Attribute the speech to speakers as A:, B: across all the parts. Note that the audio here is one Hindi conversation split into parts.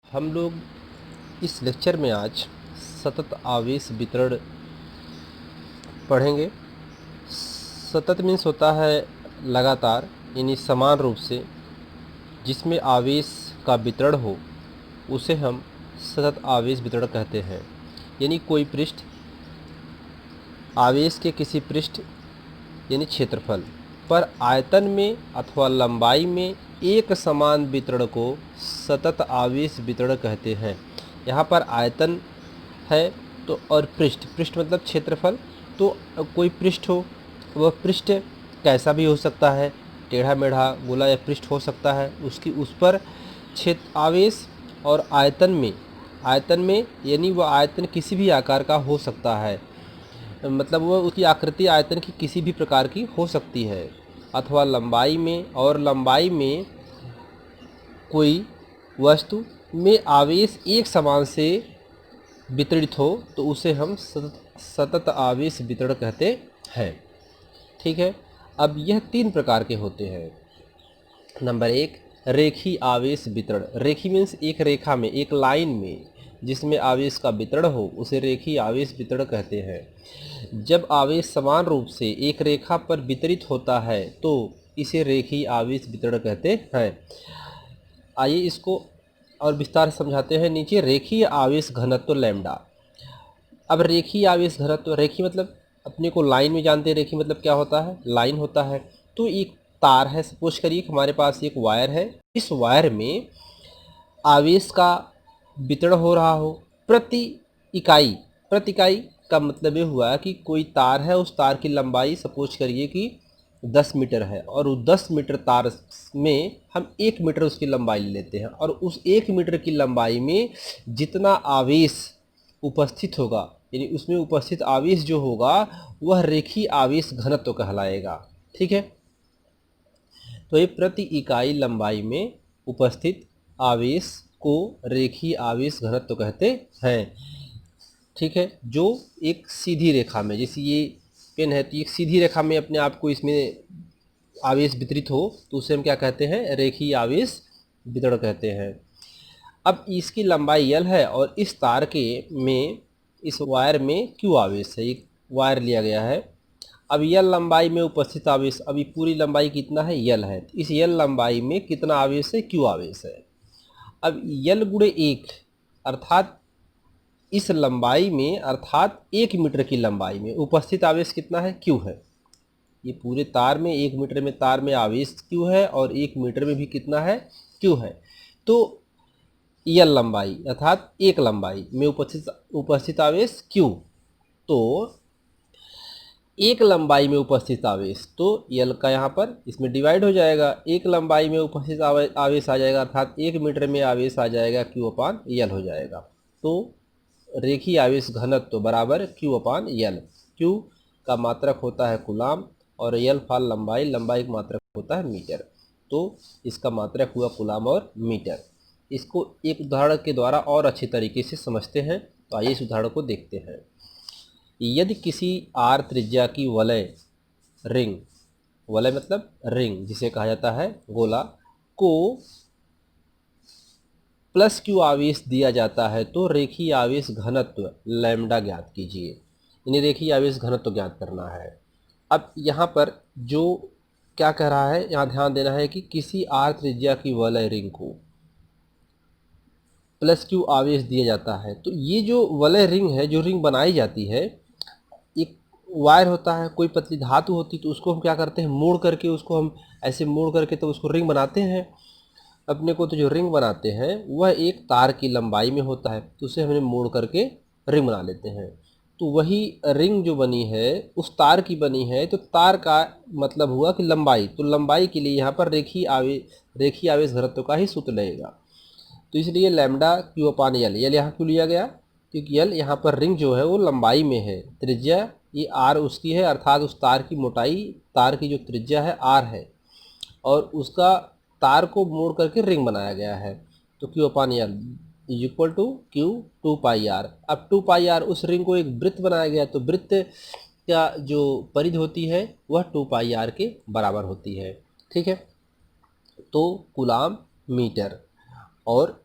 A: हम लोग इस लेक्चर में आज सतत आवेश वितरण पढ़ेंगे। सतत मीन्स होता है लगातार, यानी समान रूप से जिसमें आवेश का वितरण हो उसे हम सतत आवेश वितरण कहते हैं। यानी कोई पृष्ठ आवेश के किसी पृष्ठ यानी क्षेत्रफल पर आयतन में अथवा लंबाई में एक समान वितरण को सतत आवेश वितरण कहते हैं। यहाँ पर आयतन है तो और पृष्ठ पृष्ठ मतलब क्षेत्रफल, तो कोई पृष्ठ हो, वह पृष्ठ कैसा भी हो सकता है, टेढ़ा मेढ़ा गोला या पृष्ठ हो सकता है, उसकी उस पर क्षेत्र आवेश और आयतन में यानी वह आयतन किसी भी आकार का हो सकता है, मतलब वह उसकी आकृति आयतन की किसी भी प्रकार की हो सकती है, अथवा लंबाई में कोई वस्तु में आवेश एक समान से वितरित हो तो उसे हम सतत आवेश वितरण कहते हैं। ठीक है, अब यह 3 प्रकार के होते हैं। नंबर 1, रेखीय आवेश वितरण। रेखी मीन्स एक रेखा में, एक लाइन में जिसमें आवेश का वितरण हो उसे रेखीय आवेश वितरण कहते हैं। जब आवेश समान रूप से एक रेखा पर वितरित होता है तो इसे रेखीय आवेश वितरण कहते हैं। आइए इसको और विस्तार से समझाते हैं। नीचे रेखीय आवेश घनत्व लैम्डा। अब रेखीय आवेश घनत्व, रेखीय मतलब अपने को लाइन में जानते हैं, रेखीय मतलब क्या होता है, लाइन होता है। तो एक तार है, सपोज करिए हमारे पास एक वायर है, इस वायर में आवेश का वितरण हो रहा हो प्रति इकाई। प्रति इकाई का मतलब ये हुआ कि कोई तार है, उस तार की लंबाई सपोज करिए कि 10 मीटर है और उस 10 मीटर तार में हम 1 मीटर उसकी लंबाई ले लेते हैं और उस 1 मीटर की लंबाई में जितना आवेश उपस्थित होगा यानी उसमें उपस्थित आवेश जो होगा वह रेखीय आवेश घनत्व कहलाएगा। ठीक है, तो ये प्रति इकाई लंबाई में उपस्थित आवेश को रेखीय आवेश घनत्व कहते हैं। ठीक है, जो एक सीधी रेखा में, जैसे ये पेन है तो एक सीधी रेखा में अपने आप को इसमें आवेश वितरित हो तो उसे हम क्या कहते हैं, रेखीय आवेश वितरण कहते हैं। अब इसकी लंबाई L है और इस तार के में, इस वायर में Q आवेश है, एक वायर लिया गया है। अब L लंबाई में उपस्थित आवेश, अभी पूरी लंबाई कितना है, L है, तो इस L लंबाई में कितना आवेश है, Q आवेश है। अब L गुणे 1 अर्थात इस लंबाई में, अर्थात 1 मीटर की लंबाई में उपस्थित आवेश कितना है, Q है। ये पूरे तार में 1 मीटर में तार में आवेश Q है और 1 मीटर में भी कितना है, Q है। तो L लंबाई अर्थात 1 लंबाई में उपस्थित आवेश Q, तो 1 लंबाई में उपस्थित आवेश, तो L का यहाँ पर इसमें डिवाइड हो जाएगा, 1 लंबाई में उपस्थित आवेश आ जाएगा अर्थात 1 मीटर में आवेश आ जाएगा, Q अपान L हो जाएगा। तो रेखीय आवेश घनत्व बराबर Q अपान L। Q का मात्रक होता है कूलाम और L फाल लंबाई, लंबाई का मात्रक होता है मीटर, तो इसका मात्रक हुआ कूलाम और मीटर। इसको एक उदाहरण के द्वारा और अच्छे तरीके से समझते हैं, तो आइए इस उदाहरण को देखते हैं। यदि किसी r त्रिज्या की वलय रिंग, वलय मतलब रिंग जिसे कहा जाता है गोला, को प्लस Q आवेश दिया जाता है तो रेखीय आवेश घनत्व लैम्डा ज्ञात कीजिए। इन्हें रेखीय आवेश घनत्व ज्ञात करना है। अब यहाँ पर जो क्या कह रहा है, यहाँ ध्यान देना है कि किसी r त्रिज्या की वलय रिंग को प्लस Q आवेश दिया जाता है, तो ये जो वलय रिंग है, जो रिंग बनाई जाती है, एक वायर होता है, कोई पतली धातु होती, तो उसको हम क्या करते हैं, मोड़ करके उसको हम ऐसे मोड़ करके तो उसको रिंग बनाते हैं अपने को। तो जो रिंग बनाते हैं वह एक तार की लंबाई में होता है, तो उसे हमने मोड़ करके रिंग बना लेते हैं। तो वही रिंग जो बनी है उस तार की बनी है, तो तार का मतलब हुआ कि लंबाई, तो लंबाई के लिए यहाँ पर रेखीय आवेश घनत्व का ही सूत्र लगेगा। तो इसलिए lambda Q upon L, L यहाँ क्यों लिया गया, क्योंकि L यहाँ पर रिंग जो है वो लंबाई में है, त्रिज्या ये R उसकी है, अर्थात उस तार की मोटाई, तार की जो त्रिज्या है R है और उसका तार को मोड़ करके रिंग बनाया गया है। तो Q upon L is equal to Q 2 pi R। अब 2 पाई R, उस रिंग को एक वृत्त बनाया गया, तो वृत्त का जो परिधि होती है वह 2 पाई R के बराबर होती है। ठीक है, तो कूलाम मीटर और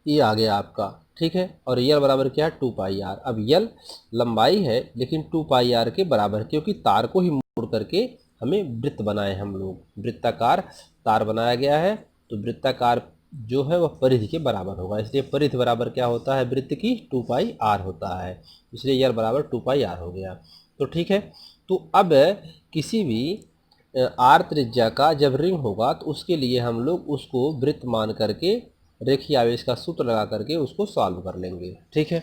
A: ये आ गया आपका, ठीक है। और यल बराबर क्या है, 2πr। अब यल लंबाई है लेकिन 2πr के बराबर, क्योंकि तार को ही मोड़ करके हमें वृत्त बनाए हम लोग, वृत्ताकार तार बनाया गया है, तो वृत्ताकार जो है वह परिधि के बराबर होगा, इसलिए परिधि बराबर क्या होता है, वृत्त की 2πr होता है, इसलिए यल बराबर 2πr हो गया। तो ठीक है, तो अब किसी भी आर त्रिज्या का जब रिंग होगा तो उसके लिए हम लोग उसको वृत्त मान करके रेखीय आवेश का सूत्र लगा करके उसको सॉल्व कर लेंगे, ठीक है।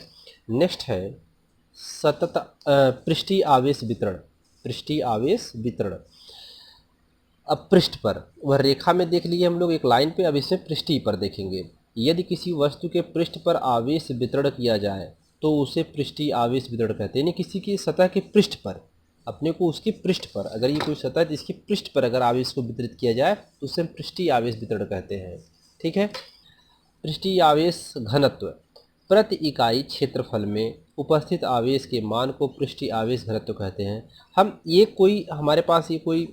A: नेक्स्ट है सतत पृष्ठीय आवेश वितरण। पृष्ठीय आवेश वितरण, अब पृष्ठ पर वह रेखा में देख लिए हम लोग एक लाइन पे, अब इसे पृष्ठीय पर देखेंगे। यदि किसी वस्तु के पृष्ठ पर आवेश वितरण किया जाए तो उसे पृष्ठीय आवेश वितरण कहते हैं। यानी किसी की सतह के पृष्ठ पर, अपने को उसके पृष्ठ पर, अगर ये कोई सतह है तो इसके पृष्ठ पर अगर आवेश को वितरित किया जाए तो उसे हम पृष्ठीय आवेश वितरण कहते हैं, ठीक है। पृष्ठीय आवेश घनत्व, प्रति इकाई क्षेत्रफल में उपस्थित आवेश के मान को पृष्ठीय आवेश घनत्व कहते हैं। हम ये कोई, हमारे पास ये कोई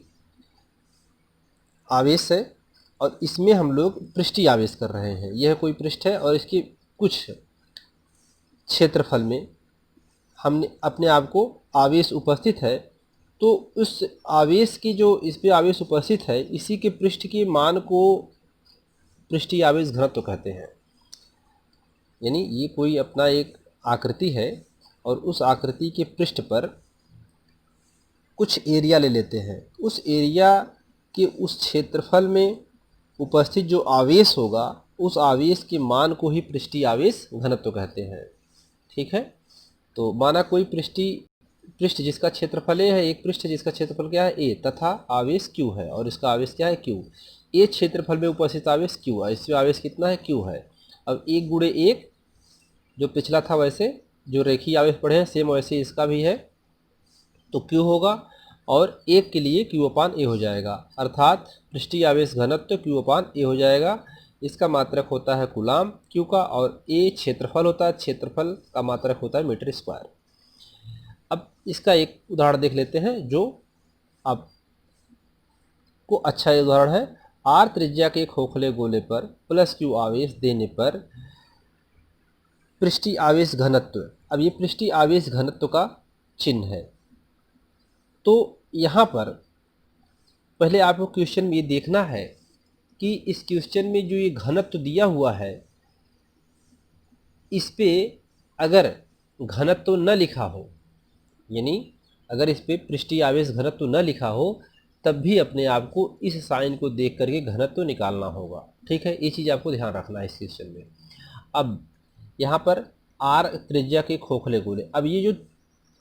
A: आवेश है और इसमें हम लोग पृष्ठीय आवेश कर रहे हैं, यह कोई पृष्ठ है और इसके कुछ क्षेत्रफल में हमने अपने आप को आवेश उपस्थित है, तो उस आवेश की जो इस पे आवेश उपस्थित है इसी के पृष्ठ के मान को पृष्ठीय आवेश घनत्व कहते हैं। यानी ये कोई अपना एक आकृति है और उस आकृति के पृष्ठ पर कुछ एरिया ले लेते हैं, उस एरिया के उस क्षेत्रफल में उपस्थित जो आवेश होगा उस आवेश के मान को ही पृष्ठीय आवेश घनत्व कहते हैं, ठीक है। तो माना कोई पृष्ठ जिसका क्षेत्रफल ए है, एक पृष्ठ जिसका क्षेत्रफल क्या है ए, तथा आवेश क्यू है और इसका आवेश क्या है क्यू। ए क्षेत्रफल में उपस्थित आवेश क्यू है, इसमें आवेश कितना है क्यू है। अब 1 गुणे 1 जो पिछला था वैसे जो रेखीय आवेश पढ़े हैं सेम वैसे इसका भी है, तो क्यू होगा और 1 के लिए क्यू अपान ए हो जाएगा, अर्थात पृष्ठीय आवेश घनत्व क्यू अपान ए हो जाएगा। इसका मात्रक होता है कूलाम क्यू का और ए क्षेत्रफल होता है, क्षेत्रफल का मात्रक होता है मीटर स्क्वायर। अब इसका एक उदाहरण देख लेते हैं जो आपको अच्छा उदाहरण है। आर त्रिज्या के खोखले गोले पर प्लस क्यू आवेश देने पर पृष्ठीय आवेश घनत्व, अब ये पृष्ठीय आवेश घनत्व का चिन्ह है। तो यहाँ पर पहले आपको क्वेश्चन में ये देखना है कि इस क्वेश्चन में जो ये घनत्व दिया हुआ है इस पे अगर घनत्व न लिखा हो, यानी अगर इस पे पृष्ठीय आवेश घनत्व न लिखा हो तब भी अपने आप को इस साइन को देख करके घनत्व निकालना होगा, ठीक है। ये चीज़ आपको ध्यान रखना है इस क्वेश्चन में। अब यहाँ पर आर त्रिज्या के खोखले गोले, अब ये जो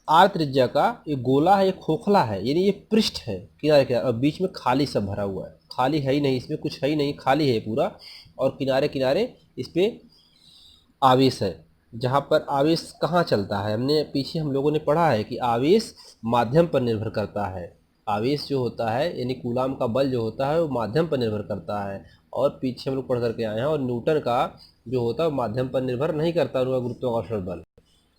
A: आर त्रिज्या का ये गोला है ये खोखला है, यानी ये पृष्ठ है किनारे किनारे और बीच में खाली सब भरा हुआ है, खाली है ही नहीं, इसमें कुछ है ही नहीं, खाली है पूरा और किनारे किनारे इस पर आवेश है। जहाँ पर आवेश कहाँ चलता है, हमने पीछे हम लोगों ने पढ़ा है कि आवेश माध्यम पर निर्भर करता है। आवेश जो होता है यानी कूलाम का बल जो होता है वो माध्यम पर निर्भर करता है, और पीछे हम लोग पढ़ करके आए हैं, और न्यूटन का जो होता है वो माध्यम पर निर्भर नहीं करता, उनका गुरुत्वाकर्षण बल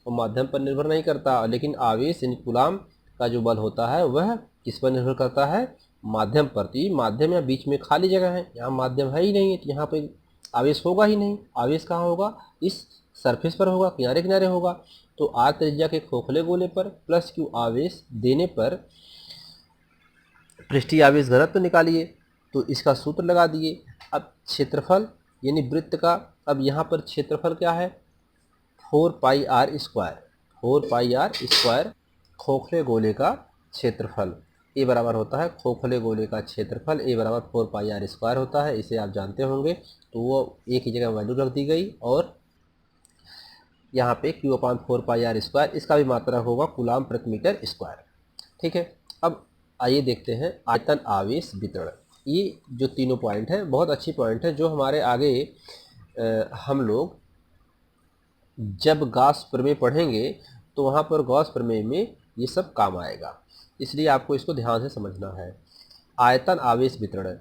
A: वो माध्यम पर निर्भर नहीं करता, लेकिन आवेश यानी कूलाम का जो बल होता है वह किस पर निर्भर करता है, माध्यम पर। तो ये माध्यम या बीच में खाली जगह है, यहाँ माध्यम है ही नहीं है तो यहाँ पर आवेश होगा ही नहीं। आवेश कहाँ होगा, इस सरफेस पर होगा, किनारे किनारे होगा। तो आर त्रिज्या के खोखले गोले पर प्लस क्यू आवेश देने पर पृष्ठीय आवेश घनत्व निकालिए, तो इसका सूत्र लगा दिए। अब क्षेत्रफल यानी वृत्त का, अब यहाँ पर क्षेत्रफल क्या है 4πr स्क्वायर, 4πr स्क्वायर खोखले गोले का क्षेत्रफल, ए बराबर होता है खोखले गोले का क्षेत्रफल, ए बराबर 4πr स्क्वायर होता है, इसे आप जानते होंगे। तो वो एक ही जगह वैल्यू रख दी गई और यहाँ पे क्यू अपान 4πr स्क्वायर, इसका भी मात्रक होगा कूलाम प्रति मीटर स्क्वायर, ठीक है। अब आइए देखते हैं आयतन आवेश वितरण। ये जो तीनों पॉइंट हैं बहुत अच्छी पॉइंट है जो हमारे आगे हम लोग जब गॉस प्रमेय पढ़ेंगे तो वहाँ पर गॉस प्रमेय में ये सब काम आएगा, इसलिए आपको इसको ध्यान से समझना है। आयतन आवेश वितरण,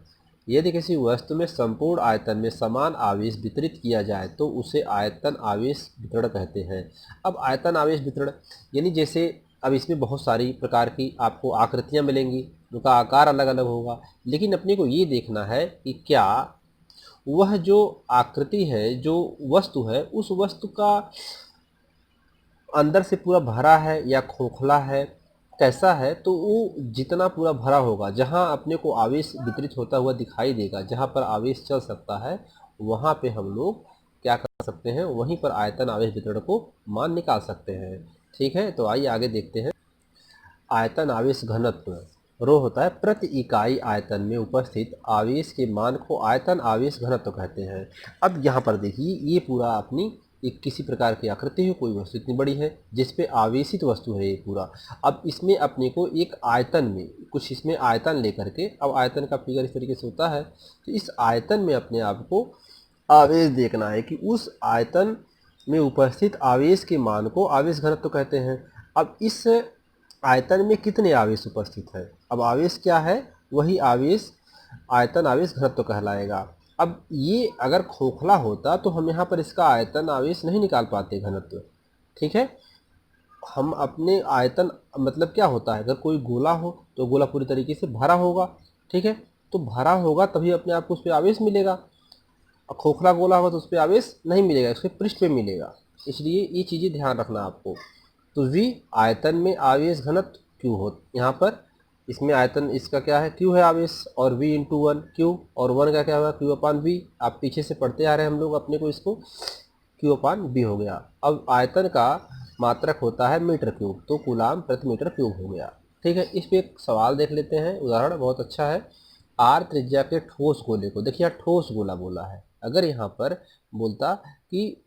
A: यदि किसी वस्तु में संपूर्ण आयतन में समान आवेश वितरित किया जाए तो उसे आयतन आवेश वितरण कहते हैं। अब आयतन आवेश वितरण यानी जैसे अब इसमें बहुत सारी प्रकार की आपको आकृतियां मिलेंगी, उनका आकार अलग अलग होगा, लेकिन अपने को ये देखना है कि क्या वह जो आकृति है, जो वस्तु है, उस वस्तु का अंदर से पूरा भरा है या खोखला है, कैसा है, तो वो जितना पूरा भरा होगा, जहाँ अपने को आवेश वितरित होता हुआ दिखाई देगा, जहाँ पर आवेश चल सकता है, वहाँ पे हम लोग क्या कर सकते हैं, वहीं पर आयतन आवेश वितरण को मान निकाल सकते हैं। ठीक है, तो आइए आगे देखते हैं। आयतन आवेश घनत्व रो होता है प्रति इकाई आयतन में उपस्थित आवेश के मान को आयतन आवेश घनत्व कहते हैं। अब यहाँ पर देखिए, ये पूरा अपनी एक किसी प्रकार की आकृति है, कोई वस्तु इतनी बड़ी है जिस पे आवेशित वस्तु है ये पूरा। अब इसमें अपने को एक आयतन में कुछ इसमें आयतन लेकर के, अब आयतन का फिगर इस तरीके से होता है, तो इस आयतन में अपने आप को आवेश देखना है कि उस आयतन में उपस्थित आवेश के मान को आवेश घनत्व कहते हैं। अब इस आयतन में कितने आवेश उपस्थित है, अब आवेश क्या है, वही आवेश आयतन आवेश घनत्व कहलाएगा। अब ये अगर खोखला होता तो हम यहाँ पर इसका आयतन आवेश नहीं निकाल पाते घनत्व। ठीक है, हम अपने आयतन मतलब क्या होता है, अगर कोई गोला हो तो गोला पूरी तरीके से भरा होगा। ठीक है, तो भरा होगा तभी अपने आप को उस पर आवेश मिलेगा। खोखला गोला होगा तो उस पर आवेश नहीं मिलेगा, उसके पृष्ठ पे मिलेगा। इसलिए ये चीज़ें ध्यान रखना आपको। तो v आयतन में आवेश घनत्व q हो, यहाँ पर इसमें आयतन इसका क्या है, q है आवेश, और v इंटू वन q, और वन का क्या हुआ, q अपान v। आप पीछे से पढ़ते आ रहे हैं हम लोग अपने को, इसको q अपान v हो गया। अब आयतन का मात्रक होता है मीटर क्यूब, तो कूलाम प्रति मीटर क्यूब हो गया। ठीक है, इस पे एक सवाल देख लेते हैं, उदाहरण बहुत अच्छा है। आर त्रिज्या के ठोस गोले को, देखिए यहाँ ठोस गोला बोला है, अगर यहाँ पर बोलता कि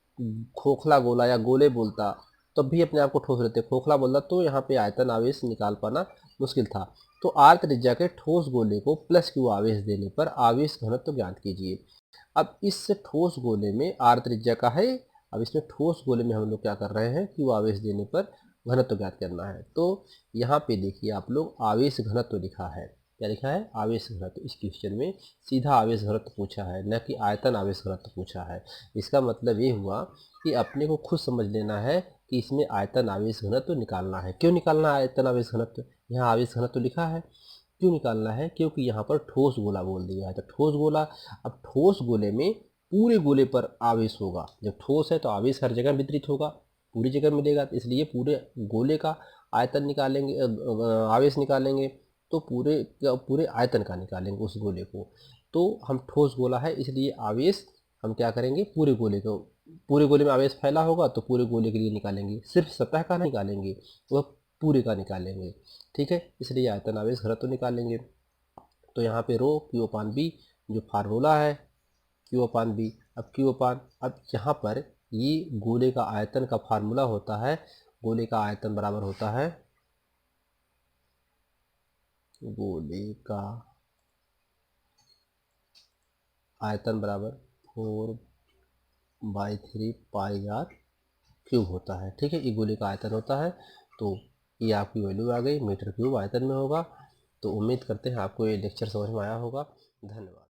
A: खोखला गोला या गोले बोलता तब भी अपने आप को ठोस रहते, खोखला बोलता तो यहाँ पे आयतन आवेश निकाल पाना मुश्किल था। तो आर त्रिज्या के ठोस गोले को प्लस क्यू आवेश देने पर आवेश घनत्व ज्ञात कीजिए। अब इस ठोस गोले में आर त्रिज्या का है, अब इसमें ठोस गोले में हम लोग क्या कर रहे हैं, क्यू आवेश देने पर घनत्व ज्ञात करना है। तो यहाँ पे देखिए आप लोग आवेश घनत्व लिखा है, क्या लिखा है, आवेश घनत्व। इस क्वेश्चन में सीधा आवेश घनत्व पूछा है, न कि आयतन आवेश घनत्व पूछा है। इसका मतलब ये हुआ कि अपने को खुद समझ लेना है कि इसमें आयतन आवेश घनत्व निकालना है। क्यों निकालना है आयतन आवेश घनत्व, यहाँ आवेश घनत्व लिखा है, क्यों निकालना है, क्योंकि यहाँ पर ठोस गोला बोल दिया है, तो ठोस गोला। अब ठोस गोले में पूरे गोले पर आवेश होगा, जब ठोस है तो आवेश हर जगह वितरित होगा, पूरी जगह मिलेगा, तो इसलिए पूरे गोले का आयतन निकालेंगे, आवेश निकालेंगे, तो पूरे आयतन का निकालेंगे उस गोले को। तो हम ठोस गोला है इसलिए आवेश हम क्या करेंगे, पूरे गोले को, पूरे गोले में आवेश फैला होगा तो पूरे गोले के लिए निकालेंगे, सिर्फ सतह का नहीं निकालेंगे, वह पूरे का निकालेंगे। ठीक है, इसलिए आयतन आवेश घनत्व निकालेंगे। तो यहाँ पे रो क्यू अपान बी जो फार्मूला है, क्यू अपान बी। अब क्यू अपान, अब यहाँ पर ये गोले का आयतन का फार्मूला होता है, गोले का आयतन बराबर होता है, गोले का आयतन बराबर 4/3 पाई आर क्यूब होता है। ठीक है, ये गोले का आयतन होता है। तो ये आपकी वैल्यू आ गई, मीटर क्यूब आयतन में होगा। तो उम्मीद करते हैं आपको ये लेक्चर समझ में आया होगा। धन्यवाद।